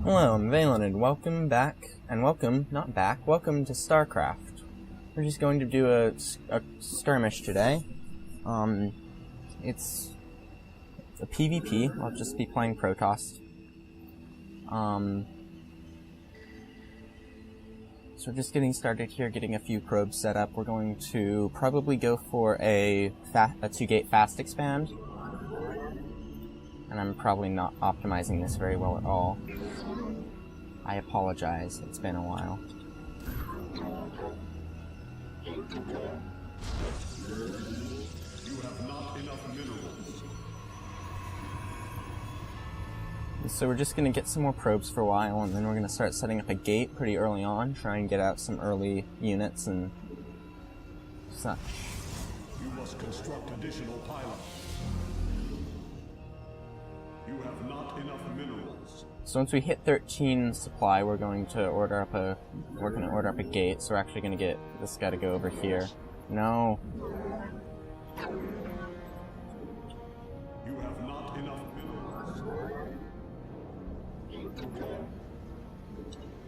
Hello, I'm Valen, and welcome welcome to Starcraft. We're just going to do a skirmish today. It's a PvP. I'll just be playing Protoss. So we're just getting started here, getting a few probes set up. We're going to probably go for a 2-gate fast expand. And I'm probably not optimizing this very well at all. I apologize, it's been a while. You have not enough minerals. So we're just going to get some more probes for a while, and then we're going to start setting up a gate pretty early on, try and get out some early units and such. You must construct additional pylons. You have not enough minerals. So once we hit 13 supply, we're going to order up a gate. So we're actually going to get this guy to go over here. No. You have not enough minerals.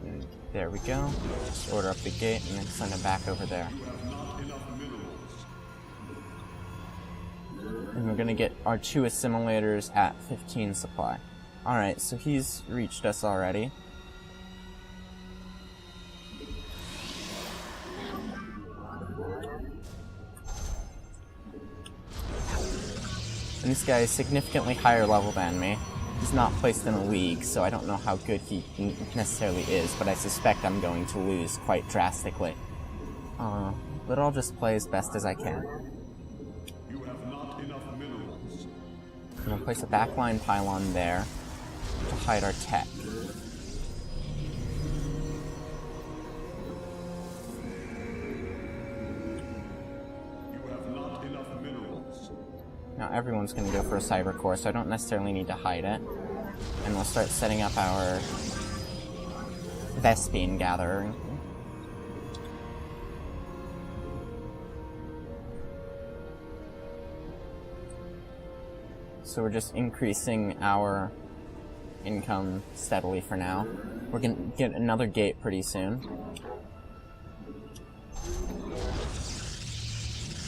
And there we go. Just order up the gate and then send him back over there. You have not enough minerals. And we're going to get our 2 assimilators at 15 supply. Alright, so he's reached us already. And this guy is significantly higher level than me. He's not placed in a league, so I don't know how good he necessarily is, but I suspect I'm going to lose quite drastically. But I'll just play as best as I can. You have not enough minerals. I'm going to place a backline pylon there to hide our tech. You have not enough minerals. Now everyone's going to go for a cyber core, so I don't necessarily need to hide it. And we'll start setting up our Vespine gathering. So we're just increasing our income steadily for now. We're going to get another gate pretty soon.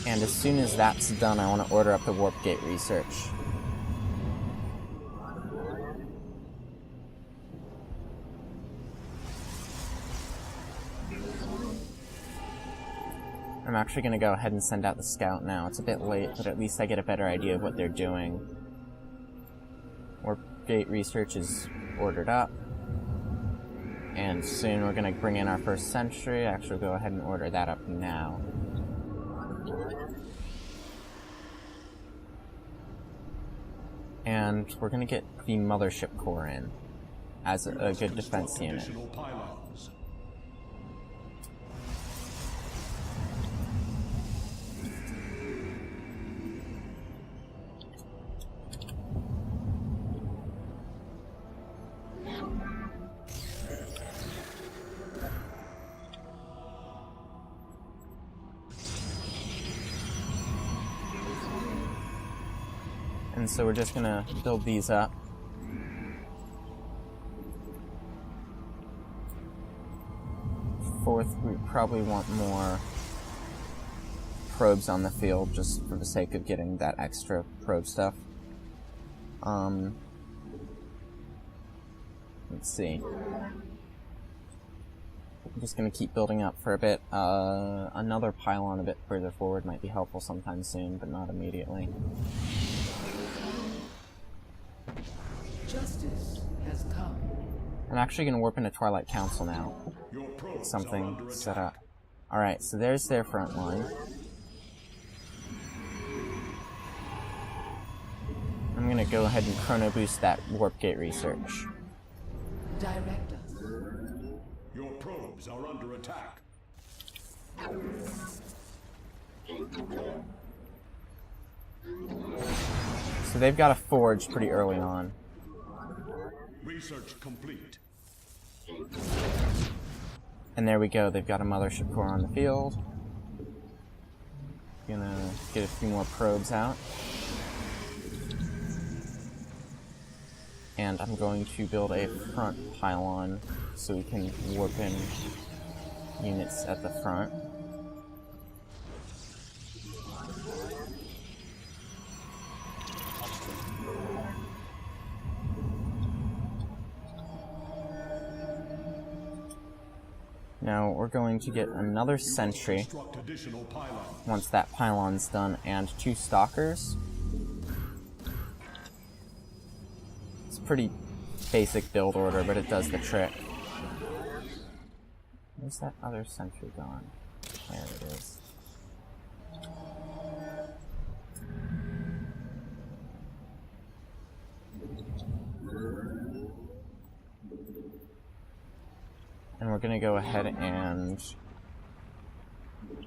And as soon as that's done, I want to order up the warp gate research. I'm actually going to go ahead and send out the scout now. It's a bit late, but at least I get a better idea of what they're doing. Warp gate research is ordered up. And soon we're going to bring in our first sentry. Actually, go ahead and order that up now. And we're going to get the mothership core in as a good defense unit. Additional pylons. And so we're just going to build these up. Fourth, we probably want more probes on the field just for the sake of getting that extra probe stuff. Let's see. I'm just going to keep building up for a bit. Another pylon a bit further forward might be helpful sometime soon, but not immediately. Justice has come. I'm actually going to warp into Twilight Council now. Your probes Get are something under set attack. up. Alright, so there's their front line. I'm going to go ahead and chrono boost that warp gate research. Direct us. Your probes are under attack. So they've got a forge pretty early on. Research complete. And there we go, they've got a mothership core on the field. Gonna get a few more probes out. And I'm going to build a front pylon so we can warp in units at the front. Now we're going to get another sentry once that pylon's done, and 2 stalkers. It's a pretty basic build order, but it does the trick. Where's that other sentry gone? There it is. And we're gonna go ahead and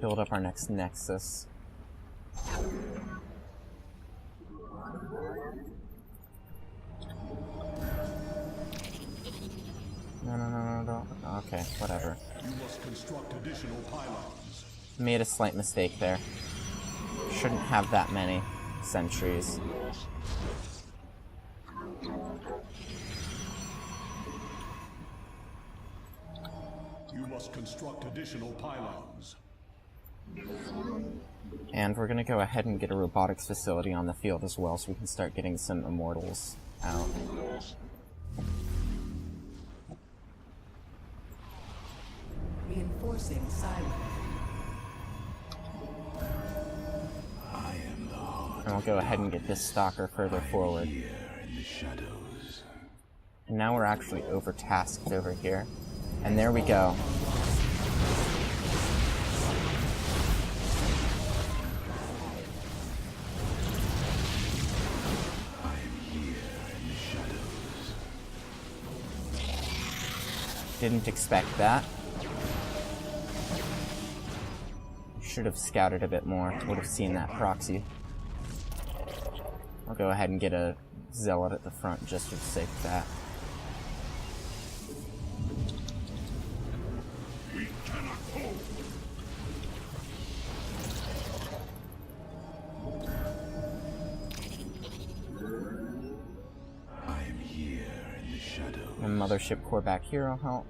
build up our next nexus. No. Okay, whatever. You must construct additional pylons. Made a slight mistake there. Shouldn't have that many sentries. You must construct additional pylons. And we're gonna go ahead and get a robotics facility on the field as well, so we can start getting some immortals out. Reinforcing silence. And we'll go ahead and get this stalker further forward. And now we're actually overtasked over here. And there we go. Didn't expect that. Should have scouted a bit more. Would have seen that proxy. I'll go ahead and get a zealot at the front just for the sake of that. We cannot hold. I am here in the shadows. And mothership core back here will help.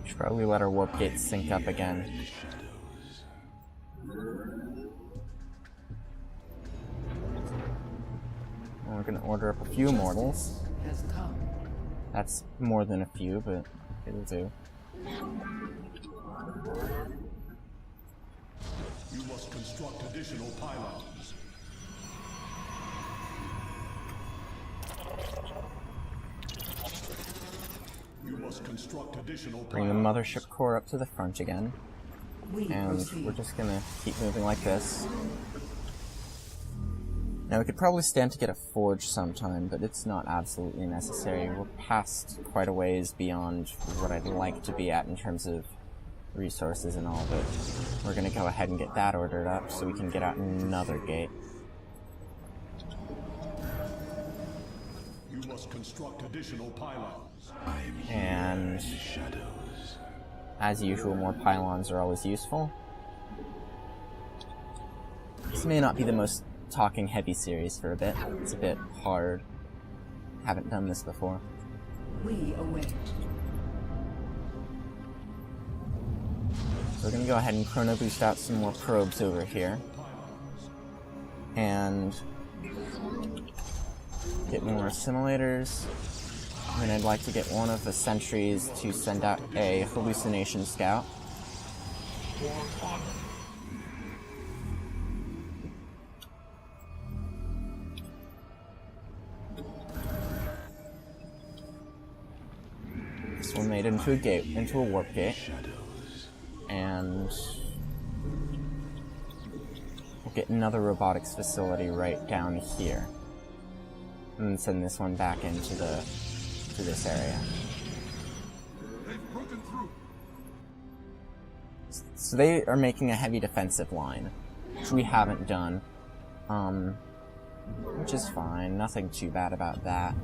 Should probably let our warp gates sync up again. And we're gonna order up a few immortals. Has come. That's more than a few, but it'll do. You must construct additional pylons. You must construct additional Bring the pylons. mothership core up to the front again. We And proceed. we're just gonna keep moving like this. Now we could probably stand to get a forge sometime, but it's not absolutely necessary. We're past quite a ways beyond what I'd like to be at in terms of resources and all, but we're gonna go ahead and get that ordered up so we can get out another gate. You must construct additional pylons. I am here And in the shadows. as usual, more pylons are always useful. This may not be the most talking heavy series for a bit. It's a bit hard. Haven't done this before. We await. So we're gonna go ahead and chrono boost out some more probes over here. And get more simulators. And I'd like to get one of the sentries to send out a hallucination scout. This one made into a gate, into a warp gate. And we'll get another robotics facility right down here. And send this one back into this area. They've broken through. So they are making a heavy defensive line, which we haven't done. Which is fine, nothing too bad about that.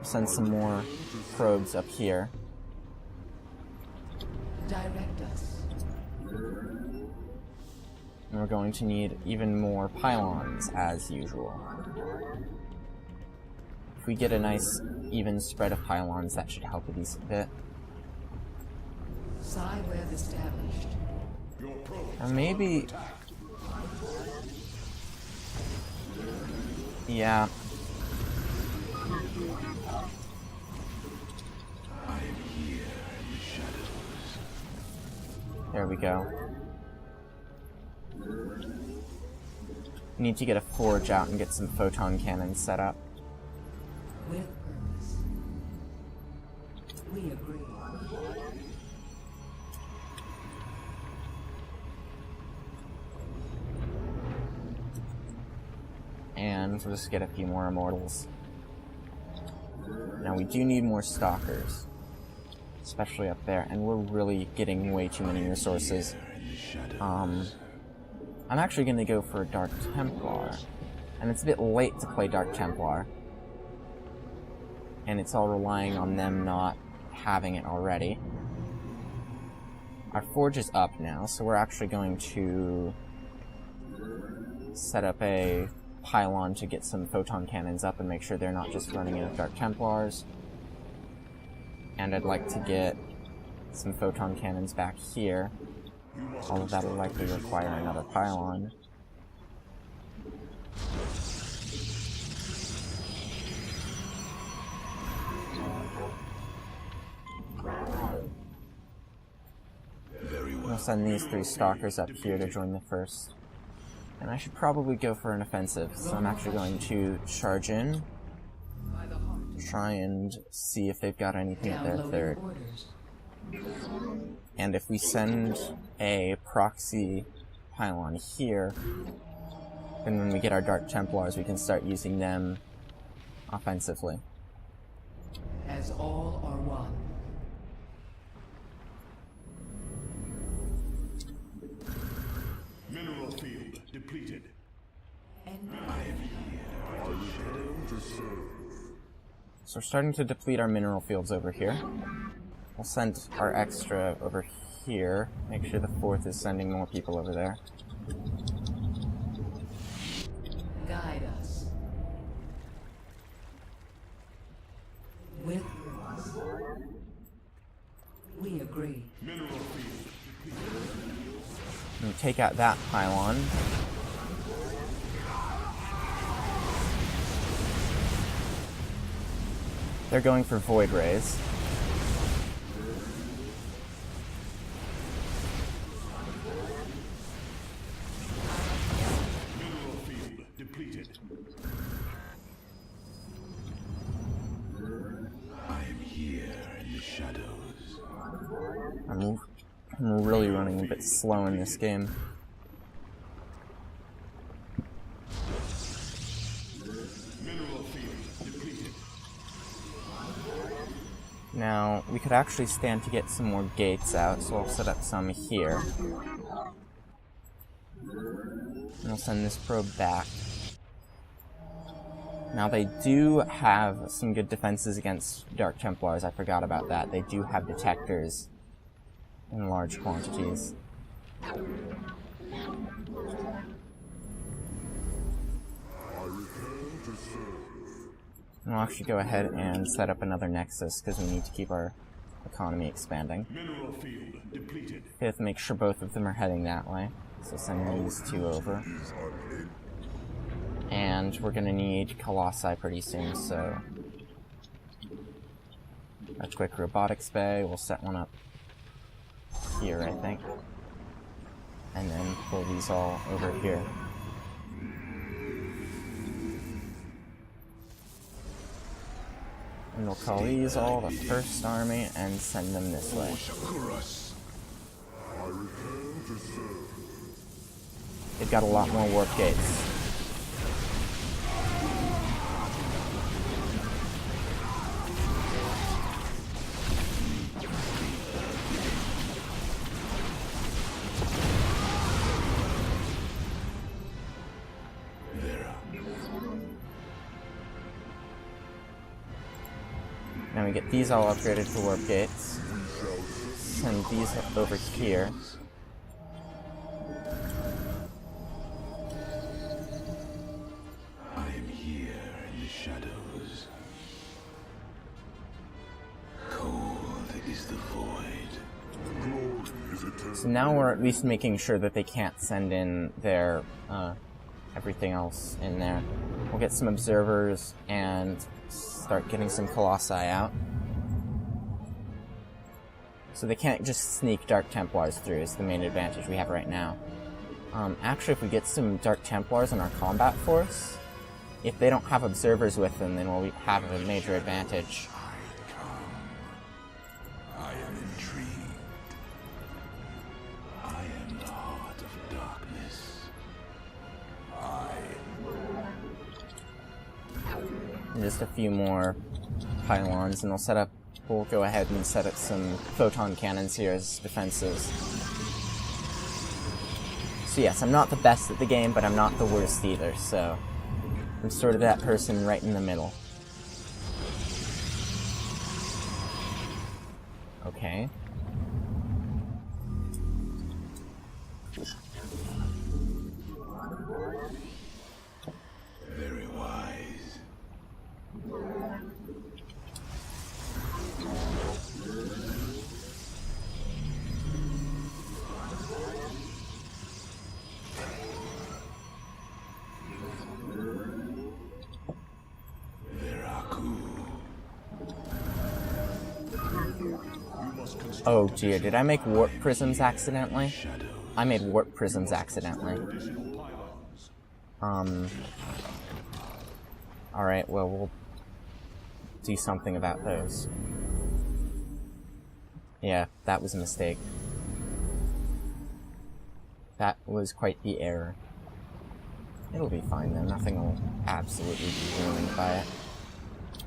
Send some more probes up here. Direct us. And we're going to need even more pylons, as usual. If we get a nice, even spread of pylons, that should help a decent bit. Psi web established. And maybe... Yeah. I am here in the shadows. There we go. Need to get a forge out and get some photon cannons set up. With purpose. We agree. And we'll just get a few more immortals. Now we do need more stalkers. Especially up there, and we're really getting way too many resources. I'm actually going to go for a Dark Templar. And it's a bit late to play Dark Templar. And it's all relying on them not having it already. Our forge is up now, so we're actually going to set up a pylon to get some photon cannons up and make sure they're not just running into Dark Templars. And I'd like to get some photon cannons back here. All of that will likely require another pylon. We'll send these 3 stalkers up here to join the first. And I should probably go for an offensive, so I'm actually going to charge in. Try and see if they've got anything at their third. And if we send a proxy pylon here, then when we get our Dark Templars, we can start using them offensively. As all are one. Mineral field depleted. So we're starting to deplete our mineral fields over here. We'll send our extra over here. Make sure the 4th is sending more people over there. Guide us. With us. We agree. Mineral field And take out that pylon. They're going for Void Rays. mineral field depleted. I am here in the shadows. I'm really running a bit slow in this game. Mineral field depleted. Now, we could actually stand to get some more gates out, so I'll set up some here. And we'll send this probe back. Now, they do have some good defenses against Dark Templars. I forgot about that. They do have detectors in large quantities. And we'll actually go ahead and set up another nexus, because we need to keep our economy expanding. Mineral field depleted. 5th, make sure both of them are heading that way. So send these 2 over. And we're going to need Colossi pretty soon, so... a quick robotics bay, we'll set one up here, I think. And then pull these all over here. And we'll call these all the 1st Army and send them this way. They've got a lot more warp gates. Now we get these all upgraded to warp gates. send these over here. I am here in the shadows. Cold is the void. So now we're at least making sure that they can't send in their, everything else in there. We'll get some observers and start getting some colossi out. So they can't just sneak Dark Templars through, is the main advantage we have right now. Actually, if we get some Dark Templars in our combat force, if they don't have observers with them, then we'll have a major advantage. I am intrigued. I am the heart of darkness. And just a few more pylons, and we'll go ahead and set up some photon cannons here as defenses. So yes, I'm not the best at the game, but I'm not the worst either, so I'm sort of that person right in the middle. Okay. Very wise. Oh dear, did I make warp prisms accidentally? I made warp prisms accidentally. Alright, well, we'll do something about those. Yeah, that was a mistake. That was quite the error. It'll be fine then, nothing will absolutely be ruined by it.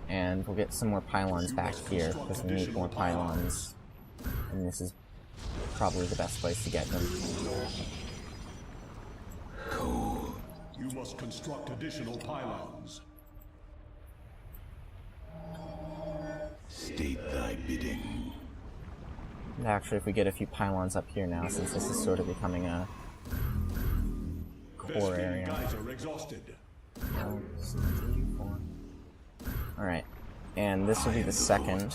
And we'll get some more pylons back here, because we need more pylons. And this is probably the best place to get them. Cold. You must construct additional pylons. State thy bidding. And actually, if we get a few pylons up here now, since this is sort of becoming a core area. Geyser exhausted. Alright, and this will be the second.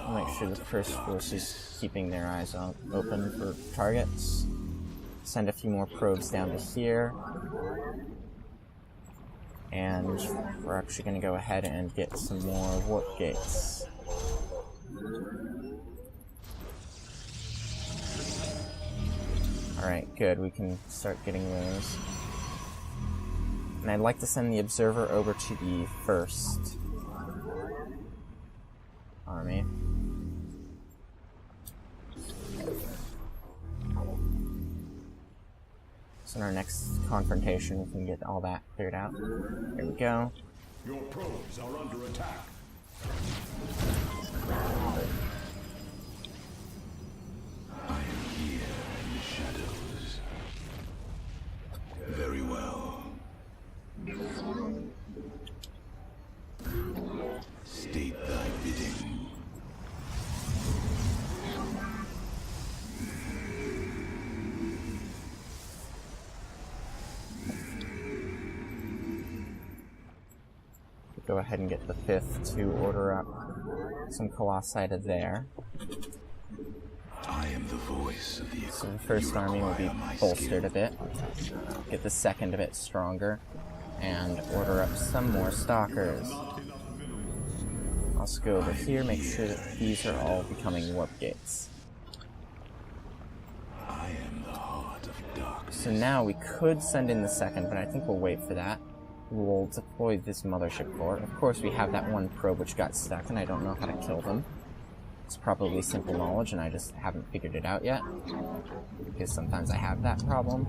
I'll make sure the first force is keeping their eyes open for targets. Send a few more probes down to here. And we're actually going to go ahead and get some more warp gates. Alright, good, we can start getting those. And I'd like to send the observer over to the first army. So in our next confrontation, we can get all that cleared out. There we go. Your probes are under attack. I am here in the shadows. Very well. State thy bidding. Go ahead and get the 5th to order up some colossi to there. I am the voice of the So the first army will be bolstered a bit. Get the second a bit stronger. And order up some more stalkers. Also go over here, make sure that these are all becoming warp gates. I am the heart of darkness. So now we could send in the second, but I think we'll wait for that. We'll deploy this mothership core. Of course, we have that one probe which got stuck, and I don't know how to kill them. It's probably simple knowledge, and I just haven't figured it out yet. Because sometimes I have that problem.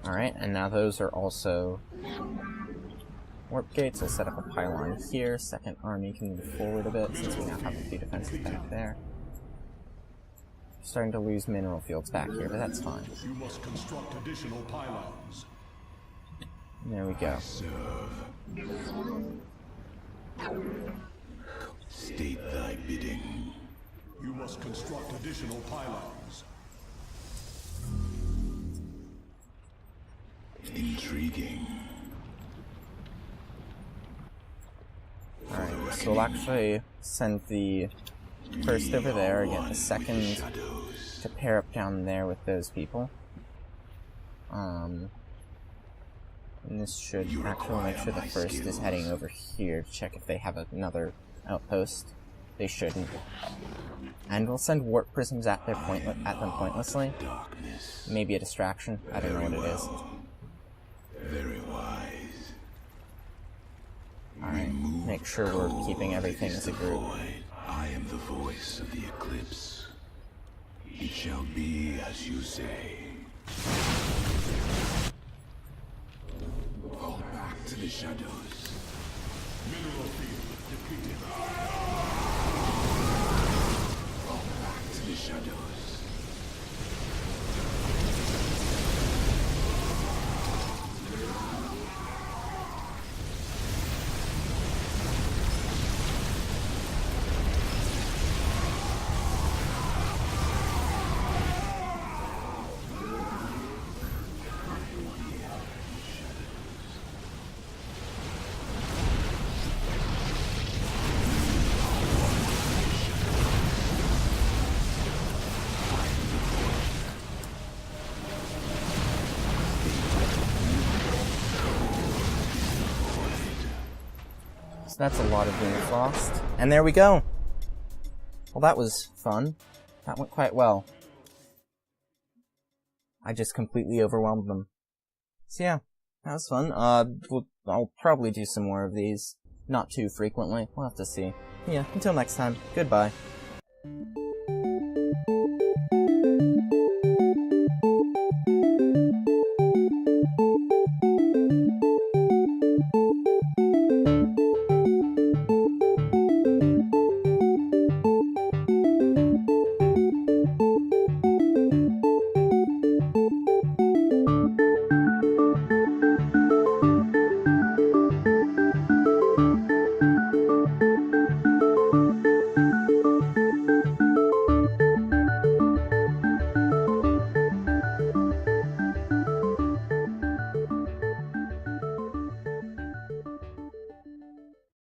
Alright, and now those are also warp gates. We'll set up a pylon here. Second army can move forward a bit, since we now have a few defenses back there. Starting to lose mineral fields back here, but that's fine. You must construct additional pylons. There we go. State thy bidding. must construct additional pylons. Intriguing. Alright, so we'll actually send the first over there, get the second to pair up down there with those people. And this should actually make sure the first is heading over here to check if they have another outpost. They shouldn't. And we'll send warp prisms at them pointlessly. Maybe a distraction. I don't know what it is. Very wise. Alright, make sure we're keeping everything as a group. I am the voice of the eclipse. It shall be as you say. Fall back to the shadows. Mineral field depleted. Fall back to the shadows. So that's a lot of units lost. And there we go! Well, that was fun. That went quite well. I just completely overwhelmed them. So yeah, that was fun. I'll probably do some more of these. Not too frequently. We'll have to see. Yeah, until next time. Goodbye.